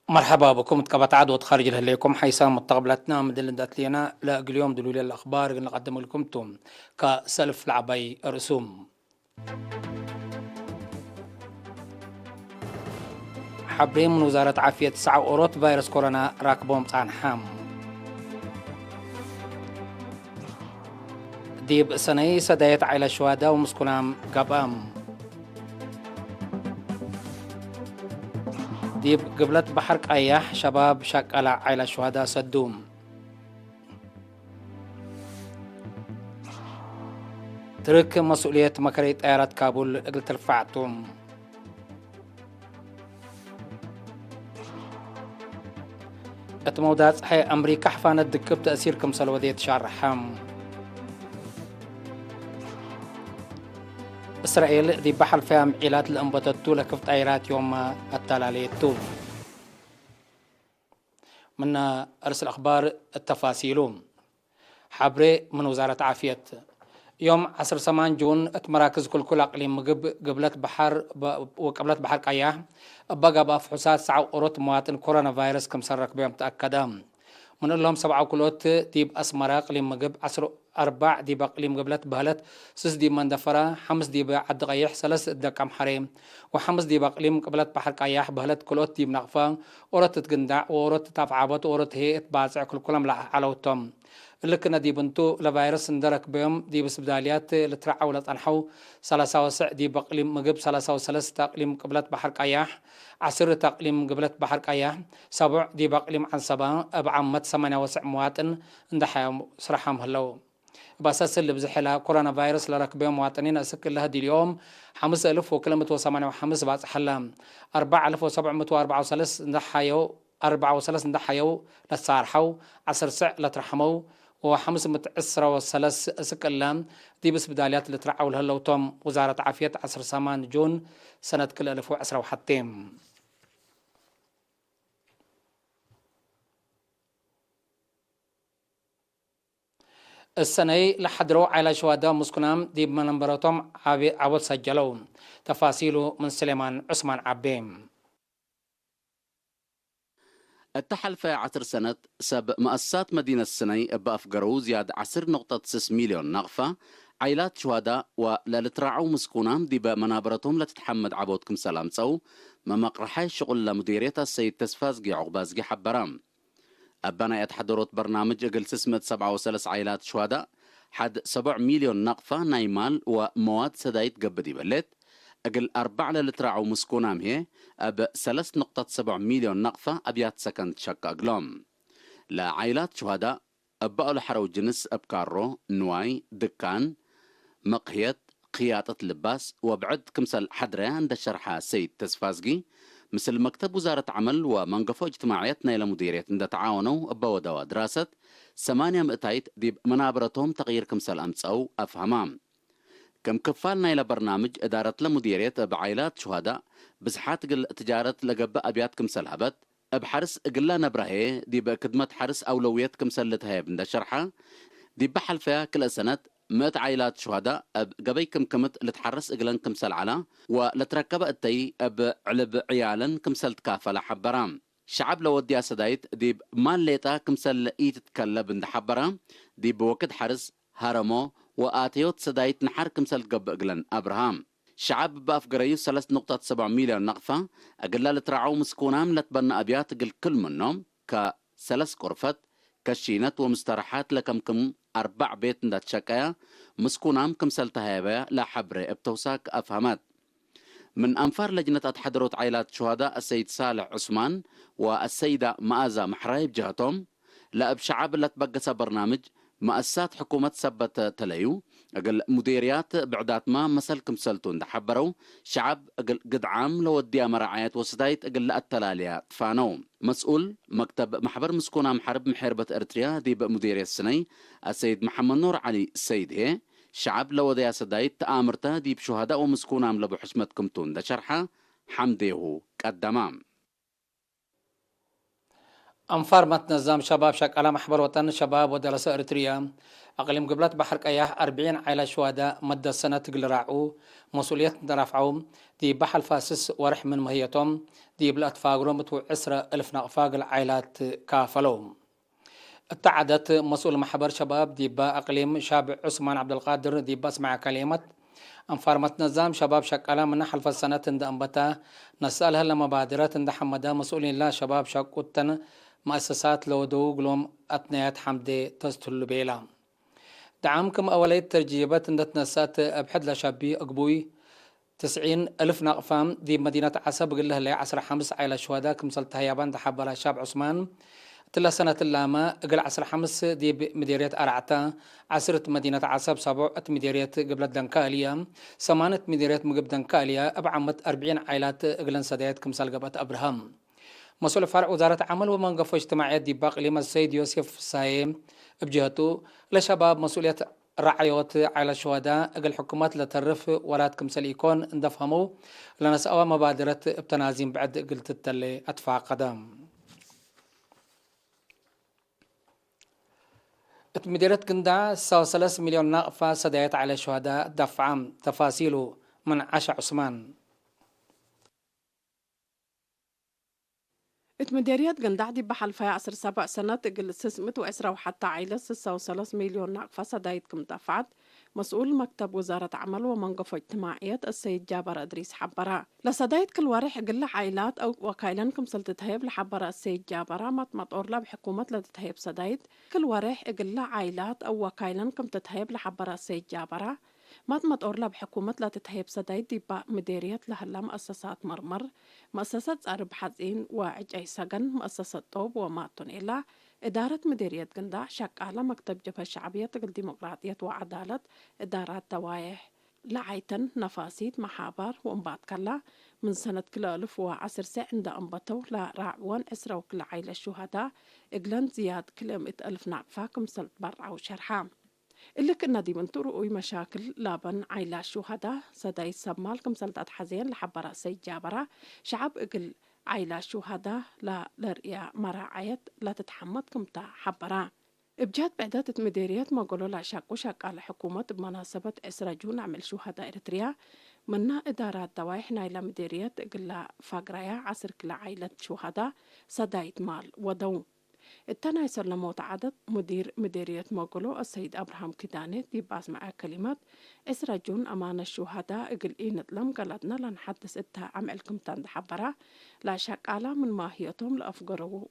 مرحبا بكم تكبت عدوى خارج لكم حيسام متقبلتنا مدلندات لينا لا اليوم دلولي الأخبار اللي نقدم لكم توم كسلف العبي رسوم حبرين من وزارة عافية 9 أوروت فيروس كورونا راكبهم طعن حام ديب سنة سدايت عيلة شهداء ومسكنام قبام ديب قبلت بحر قياح شباب شكل عيلة شهداء سدوم ترك مسؤولية مكرية طيارات كابول قلت رفعتم اتمودات حي أمريكا حفانت دكب تأثير كمسل وذيت شهر حام إسرائيل ذي بحر فيها معيلات الأنبطتو لكفت طيارات يوم التلاليتو من أرسل أخبار التفاصيل حبري من وزارة عافية يوم 10 جون اتمراكز كل أقليم مقب قبلت بحر قياح بقى بفحوصات 9 أوروت مواطن كورونا فيروس كم سرق بهم تأكدا من لهم 7 كلوت ديب أسمرا أقليم مقب 4 ديب أقليم قبلت بهلت 6 ديب مندفرة 5 ديب عد قياح 3 دكام حريم و5 ديب أقليم قبلت بحر قياح بهلت كلوت ديب نغفان أوروت تقندع وأوروت تافعابت وأوروت هي اتبازع كلهم على وتم لكن دي بنتو لفيروس اندرك بهم دي بسبداليات لترعى ولا تنحو 3 دي بقليم مقب 3 تقليم قبلت بحر قياح 10 تقليم قبلت بحر قياح 7 دي بقليم عن 7 بعمت 8 مواطن اندحيا صراحهم هلو باساس اللي بزحلها كورونا فيروس لركبهم مواطنين اسك لها دي اليوم 5085 باص حلام 4734 اندحيو 34 اندحيو لتصارحوا 10 سع لترحموا و510 سكلام دي بس بداليات اللي ترعوا لها لو توم وزارة عافية 10 جون سنة كل 2010 وحتيم السنة لحد روع على شهداء مسكنام دي بمنبراتهم عوض سجلوا تفاصيله من سليمان عثمان عبيم التحلفة 10 سنة سب مؤسسات مدينة السني بأفقروا زياد 10.6 مليون نغفة عائلات شهداء وللترعوا مسكونام دي بمنابرتهم لتتحمد عبودكم سلام سو ممقرحي شغل لمديرية السيد تسفازقي عقبازقي حبرام أبانا يتحضرت برنامج أقل 637 عائلات شهداء حد 7 مليون نقفة نايمال ومواد سدايت قبدي بلت أقل 4 للترعوا مسكونام هي أب 3.7 مليون نقفة أبيات سكن شك أقلام لعائلات شهداء أبقوا لحرو جنس أبكارو نواي دكان مقهيت قيادة اللباس وبعد كمسل حدرة عند الشرحة سيد تسفازقي مثل مكتب وزارة عمل ومنقفو اجتماعيتنا إلى مديرية عند تعاونوا بودوا دراسة 8 مئتايت ديب منابرتهم تغيير كمسل أمس أو أفهمام كم كفالنا إلى برنامج إدارة لمديرية بعائلات شهداء بزحات قل تجارة لقب أبيات كمسل هبت بحرس قلنا نبرهي ديب كدمة حرس أولويات كمسل لتهيب عند الشرحة دي بحل فيها كل سنة 100 عائلات شهداء قبيكم كمت لتحرس اقلن كمسل على ولتركب التي علب عيالا كمسل تكافل حبرام شعب لو وديا سدايت دي مال ليتا كمسل ايت تتكلب عند حبرام دي بوقت حرس هرمو وآتيوت سدايت نحر كمسل قب اقلن ابراهام شعب بافقريو 3.7 مليون نقفة اقلا لترعو مسكونام لتبنى ابيات اقل كل منهم كسلس قرفت كشينات ومستراحات لكمكم 4 بيت ندات شكايا مسكونام كمسل تهيبا لا حبر ابتوساك أفهمات من أنفار لجنة أتحضرت عائلات شهداء السيد صالح عثمان والسيدة مآزة محرايب جهتهم لأب شعب اللي تبقى برنامج مؤسسات حكومة سبت تليو أقل مديريات بعدات ما مسل كمسلتون دحبروا شعب أقل قد عام لو وديا مرعايات وسدايت أقل التلاليا تفانو مسؤول مكتب محبر مسكونا محرب محربة إرتريا دي بمديرية السني السيد محمد نور علي السيد هي شعب لو وديا سدايت تآمرتا دي بشهداء ومسكونا لبو حشمتكم تون دا شرحة حمديه قدمام أنفار متنظم شباب شكل محبر وطن شباب ودراسة إريتريا أقليم قبلت بحر قياح 40 عائلة شهداء مدة سنة تقل راعو مسؤولية رفعو دي بحل فاسس ورح من مهيتهم دي بلات فاقرهم بتو 10,000 نقفاق العائلات كافلوم اتعدت مسؤول محبر شباب دي با أقليم شاب عثمان عبد القادر دي بسمع كلمة أنفارمت نظام شباب شكالا من حلف السنة تند أنبتا نسألها لما بادرات تند حمدا مسؤولين الله شباب شاكوتن مؤسسات لودو قلوم أتنيات حمدي تستهل بيلا دعمكم أوليت ترجيبات تندت نسات أبحد لشابي أقبوي 90,000 نقفام دي مدينة عسب قل لها لي عسر حمس عيلة شهداء كمسلتها يابان تحبرها شاب عثمان تلا سنة اللاما قل عسر حمس دي مديرية أرعتا عسرت مدينة عسب سبعة مديرية قبل دنكاليا 8 مديرية مقب دنكاليا أبعمت 40 عائلات قلن سديت كمسال قبت أبرهام مسؤول فرع وزارة عمل ومنقف اجتماعيات دي باقي لما السيد يوسف سايم بجهته لشباب مسؤولية رعايات على الشهداء أقل حكومات لترف ورات كمسال يكون ندفهموا لنسأوا مبادرة ابتنازين بعد قلت التلي أدفع قدام مديرية قندع 3 مليون نقفة سدايت على الشهداء دفع تفاصيله من عشا عثمان اتمديريات قندعدي بحل في عصر 7 سنوات قل سسمت وأسرة وحتى عائلة 3 مليون نقفة سدايتكم دفعت مسؤول مكتب وزارة عمل ومنقف اجتماعيات السيد جابر أدريس حبرا لسدايت كل وارح قل عائلات أو وكايلانكم سلتتهيب لحبرا السيد جابرا مطمط بحكومة لتتهيب سدايت كل وارح قل عائلات أو وكايلانكم تتهيب لحبرا السيد جابرا مطمط بحكومة لا تتهيب سدايت دي مديرية لهلا مؤسسات مرمر مؤسسات أرب حزين وعجي سجن مؤسسة طوب وماتون إلا إدارة مديرية قندع شكالة مكتب جبهة الشعبية الديمقراطية وعدالة إدارات دوايح لعيتن نفاسيت محابر وانبات كلا من سنة كل 1010 عند أنبطو لراعوان إسرا وكل عيلة الشهداء إقلان زياد كل 100,000 نعفاكم سلط برع وشرحام اللي كنا دي من طرق مشاكل لابن عيلة الشهداء سداي سمالكم سلطات حزين لحبرا سيد جابرا شعب اقل عيلة الشهداء لا لرئيا مراعية لا تتحمدكم تا حبرا بجات بعدات مديريات ما قولوا لا شاك وشاك على حكومة بمناسبة إسرا جون عمل شهداء إريتريا منا إدارات دوايح نايلة مديريات اقل فاقرايا عصر كل عيلة شهداء سدايت مال ودو التاني يصير لموت عدد مديرية موغلو السيد أبراهام كداني دي باس معاه كلمات إسرا جون أمان الشهداء اقل نتلم قلتنا لنحدث إتها عملكم تاند حبرا لا شك على من ماهيتهم لأفقروا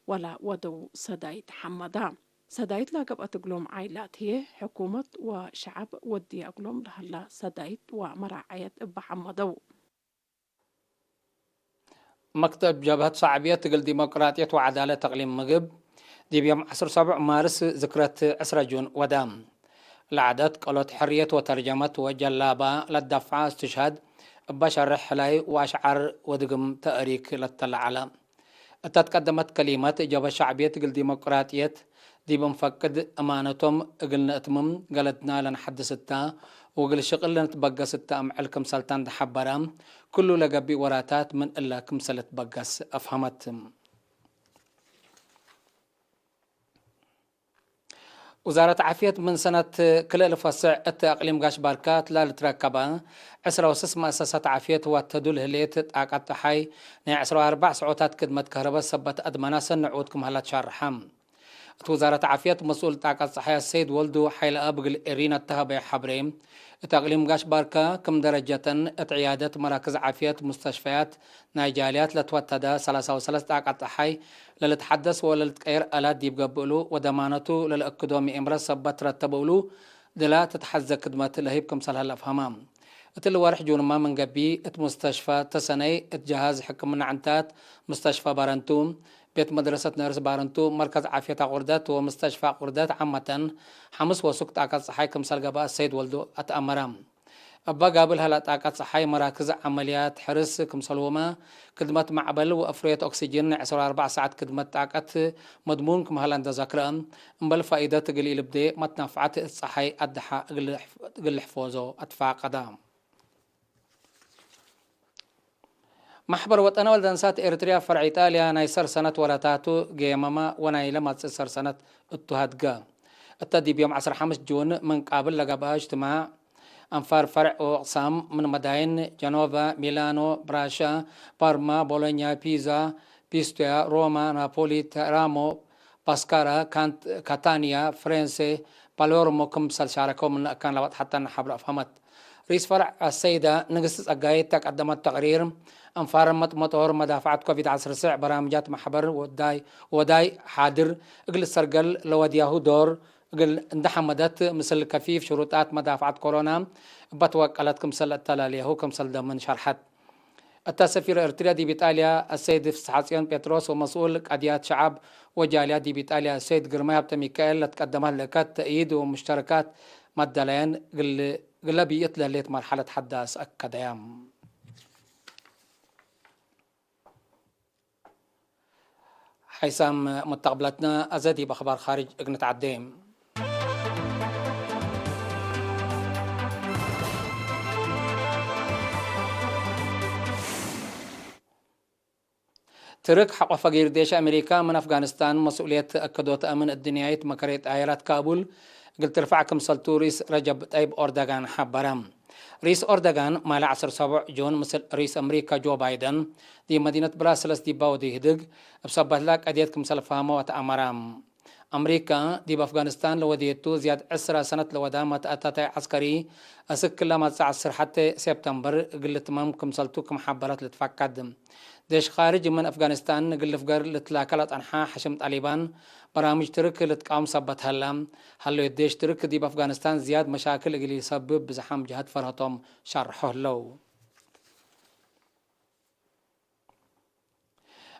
ولا ودو سدايت حمدا سدايت لا قبقى تقلوم عائلات هي حكومة وشعب ودي أقلوم لهلا سدايت ومراعية إبا حمدو مكتب جبهة شعبية تقل ديمقراطية وعدالة تقليم مقب دي بيوم 7 مارس ذكرت 10 جون ودام العدد قالت حرية وترجمة وجلابة للدفعة استشهاد بشر حلاي وأشعر ودقم تأريك للتلعلم تتقدمت كلمات جبهة شعبية تقل ديمقراطية دي بنفقد أمانتهم قلنا أتمم قالتنا لنحدثتها وقل شغل نتبقى ستة أمعلكم سلطان دحبرام كله لقبي وراتات من إلا كمسلة بقس أفهمت وزارة عافية من سنة كل الفصع أقليم قاش باركات لا لتركبا 10 مؤسسات عافية وتدل هليت أقط حي 4 ساعات كدمة كهرباء سبت أدمنا سنعودكم هلا تشرحم وزارة عافية مسؤول طاقة صحية السيد ولدو حيل أبقل إرينا التهبي حبريم تقليم قاش باركا كم درجة عيادة مراكز عافية مستشفيات نايجاليات لتوتدا 3 طاقة حي للتحدث وللتقير آلات دي بقبلو ودمانته للأكدومي إمرا سبت رتبولو دلا تتحزى كدمات لهيبكم سلها الأفهمام اتل وارح جون ما من قبي مستشفى تسني جهاز حكم عنتات مستشفى بارنتوم بيت مدرسة نيرس بارنتو مركز عافية قردات ومستشفى قردات عامة حمس وسكت عقد صحي كمسال قبا السيد ولدو أتأمرام أبا قابل هلا طاقات صحي مراكز عمليات حرس كمسلوما خدمات معبل وأفرية أكسجين 4 ساعات خدمات طاقات مضمون كم هلا ذاكران مبل فائدة قليل بدي ما تنفعت الصحي أدحى قل حفوزو أدفع قدام محبر وطنا والدنسات إريتريا فرع إيطاليا نايسر سنة ولاتاتو جيماما وناي لما تسر سنة اتهاد التدي بيوم 15 جون من قابل لقبها اجتماع أنفار فرع وأقسام من مدائن جنوبا ميلانو براشا بارما بولونيا بيزا بيستويا روما نابولي رامو باسكارا كاتانيا فرنسي بالورمو كمسل شاركوا من كان لوقت حتى نحبر أفهمت رئيس فرع السيدة نقص أجايتك قدمت تقرير أنفار مطور مدافعات كوفيد 19 برامجات محبر وداي حاضر اقل السرقل لودياهو دور قل اندحمدت مثل كفيف شروطات مدافعات كورونا بتوكلت كمسل التلاليه كمسل ضمن شرحت السفير ارتريا دي بإيطاليا السيد فسحاسيان بيتروس ومسؤول قضيات شعب وجاليات دي بإيطاليا السيد جرمايا ميكائيل تقدم لكات تأييد ومشتركات مدلين قل بيطلع ليت مرحلة حداث أكدام حيسام متقبلتنا أزادي بأخبار خارج اقنة عديم ترك حق فقير ديش أمريكا من أفغانستان مسؤولية أكدوت أمن الدنيا مكريت آيرات كابول قلت رفعكم سلطو رئيس رجب طيب أردوغان حبرام رئيس أردوغان مال 17 جون مثل رئيس أمريكا جو بايدن دي مدينة براسلس دي باودي هدق بسبب لك أديتكم سلفامو وتأمرام أمريكا دي بأفغانستان لوديتو زياد 10 سنة لودامة أتاتي عسكري أسك لما تعصر حتى سبتمبر قلت ممكم سلطوكم حبرات لتفكد ديش خارج من أفغانستان قل فقر لتلاكلت أنحاء حشم طالبان برامج ترك لتقام صبت هلام هلو الديش ترك دي بأفغانستان زياد مشاكل اللي يسبب بزحام جهات فرهتهم شرحه لو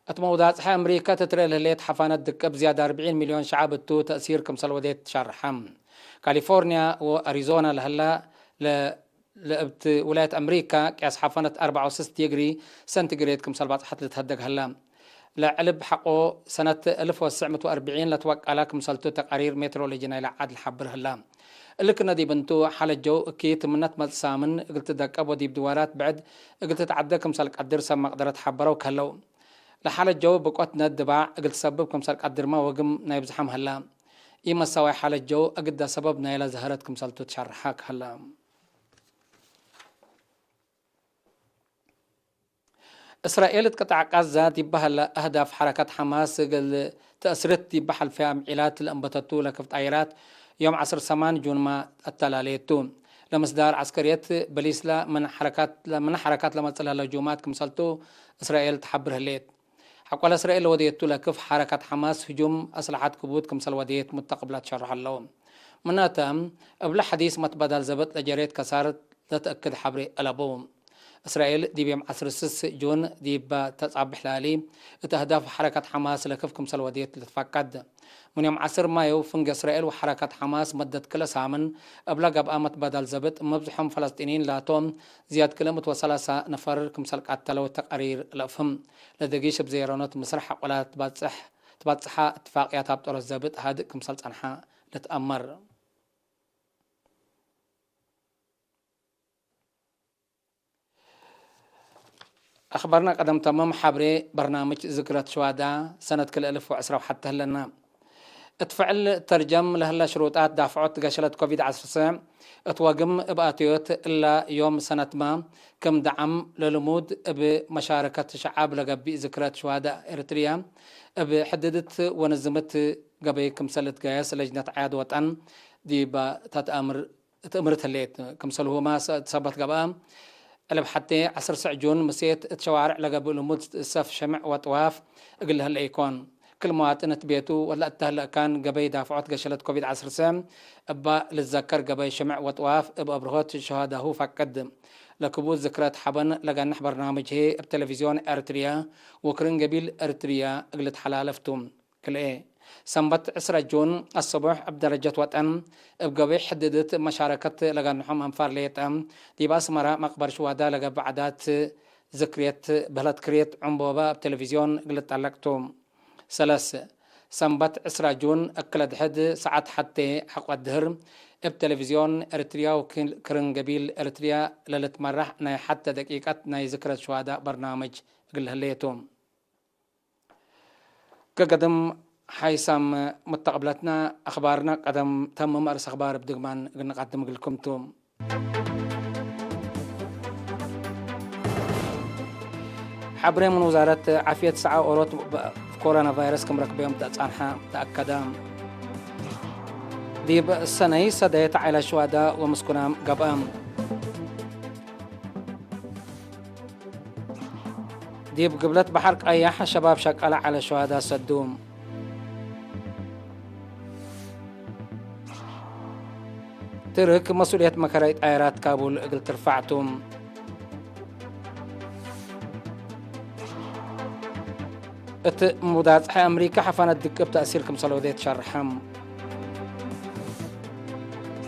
اتموضات حي أمريكا تترى لليت حفانت دكب زيادة 40 مليون شعب التو تأثير كمسل وديت شرحم كاليفورنيا وأريزونا لهلا لابت ولاية أمريكا كاس حفنت 64 ديجري سنتيغريد كمسل بعض حتى تهدق هلا لعلب حقه سنة 1940 لتوقع كمسلتو تقارير مترولوجينا لعاد الحبر هلا اللي كنا دي بنتو حال الجو كيت منت متسامن قلت دك أبو دي بدوارات بعد قلت تعدى كمسل قدر سما قدرت حبره وكهلو لحال الجو بقوتنا الدباع قلت سبب كمسل قدر ما وقم نايب زحم هلا إما سوي حال الجو أقد سبب نايلا زهرت كمسلتو تشرحك هلا إسرائيل تقطع غزة تبها أهداف حركة حماس قل تأثرت تبها الفئة عيلات الأنبتتو لكفت عيرات يوم 10 جون ما التلاليتو لمصدار عسكرية بليسلا من حركات لما تصلها لجومات كمسلتو إسرائيل تحبر هليت حقوال إسرائيل وديتو لكف حركة حماس هجوم أسلحات كبوت كمسل وديت متقبلات شرح اللوم مناتا قبل حديث متبادل زبط لجريت كسارت تتأكد حبري ألابوم إسرائيل دي بيوم 16 جون دي بتصعب حلالي اتهداف حركة حماس لكفكم سلوديت لتفقد من يوم 10 مايو فنج إسرائيل وحركة حماس مدت كل سامن قبل قامت بدل زبط مبزحهم فلسطينيين لاتهم زياد كلمة وثلاثة نفر كمسل قتلوا تقارير الأفهم لدقيش بزيرانات مسرح ولا تبصح اتفاقيات بطور الزبط هاد كمسل صنحاء لتأمر أخبرنا قدم تمام حبري برنامج ذكرى شهداء سنة كل 1010 وحتى هلنا اتفعل ترجم لهلا شروطات دافعات قشلت كوفيد 19 اتواقم بآتيوت إلا يوم سنة ما كم دعم للمود بمشاركة شعب لقبي ذكرى شهداء إريتريا بحددت ونزمت قبي كمسلة قياس لجنة عياد وطن دي تأمرت الليت كمسل هو ما تصبت قبام ألب حتى 10 جون مسيت الشوارع لقبل لمود سف شمع وطواف أقول هلا يكون كل مواطن بيته ولا أتهلا كان قبي دافعات قشلت كوفيد 19 أبا للذكر قبي شمع وطواف أبا برهوت الشهادة هو فقد لكبوت ذكرات حبن لقى برنامج هي بتلفزيون أريتريا وكرن قبيل أريتريا قلت حلالفتم كل إيه سنبت 10 جون الصبح بدرجة وطن بقبي حددت مشاركة لقى نحوم أنفار ليتم دي باسمرة مقبر شهداء لقى بعدات ذكريات بلد كريت عمبوبة بتلفزيون قلت علقتم 3 سنبت 10 جون أكلت حد ساعات حتى حق الدهر بتلفزيون إريتريا وكرنجبيل إريتريا للتمرح ناي حتى دقيقة ناي ذكرى شهداء برنامج قل هليتهم كقدم حيسام متقبلتنا أخبارنا قدم تم ممارس أخبار بدقمان نقدم لكم توم حبري من وزارة عافية ساعة أوروت كورونا فيروس كم ركبهم تأتصانحا تأكدام ديب السنة سديت على شهداء ومسكنام قبام ديب قبلت بحرق أياح شباب شكال على شهداء سدوم ترك مسؤولية مكرايت آيرات كابول قلت رفعتم مدات أمريكا حفنت دك بتأثير كم صلوديت شرحم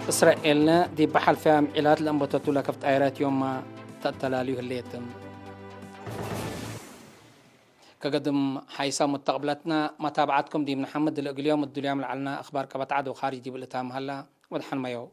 إسرائيل دي بحل فيها عيلات الأنبطة لكفت آيرات يوم ما تتلاليه الليتم كقدم حيسا متقبلتنا متابعتكم دي من محمد اليوم الدنيا من علنا أخبار كبتعد وخارج دي بالإتهام هلا ودحن ميو